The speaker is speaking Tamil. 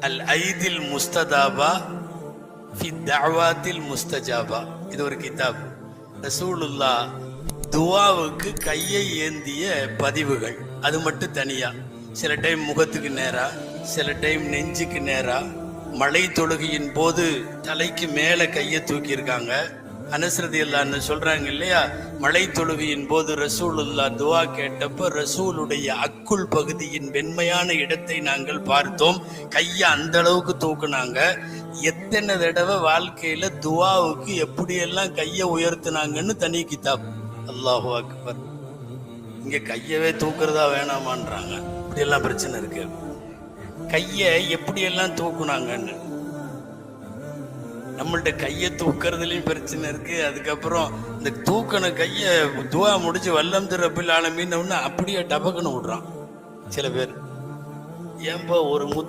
அல் ஐதில் முஸ்ததாபா ஃபி தஅவாத்தில் முஸ்தஜாபா. இது ஒரு கிதாப். ரசூலுல்லாஹ் துஆவுக்கு கையை ஏந்திய பதிவுகள். அது மட்டும் தனியா. சில டைம் முகத்துக்கு நேரா, சில டைம் நெஞ்சுக்கு நேரா. மழை தொழுகையின் போது தலைக்கு மேல கையை தூக்கி இருக்காங்க. அனஸ் ரலியல்லாஹு அன்ஹு சொல்றாங்க இல்லையா, மழை தொழுகையின் போது ரசூலுல்லாஹ் துஆ கேட்டப்ப ரசூலுடைய அக்குள் பகுதியின் வெண்மையான இடத்தை நாங்கள் பார்த்தோம். கையை அந்த அளவுக்கு தூக்குனாங்க. எத்தனை தடவை வாழ்க்கையில துஆவுக்கு எப்படியெல்லாம் கையை உயர்த்தினாங்கன்னு தனி கிதாப். அல்லாஹு அக்பர். இங்க கையவே தூக்குறதா வேணாமான்றாங்க. இப்படி எல்லாம் பிரச்சனை இருக்கு. கையை எப்படியெல்லாம் தூக்குனாங்கன்னு. நம்மள்ட்ட கையை தூக்குறதுலயும் பிரச்சனை இருக்கு. அதுக்கப்புறம் இந்த தூக்கண கையை துவா முடிச்சு வல்லம் ரப்பில் ஆலமீன் அப்படியே டபக்குன்னு விடுறான் சில பேர். ஏன்பா ஒரு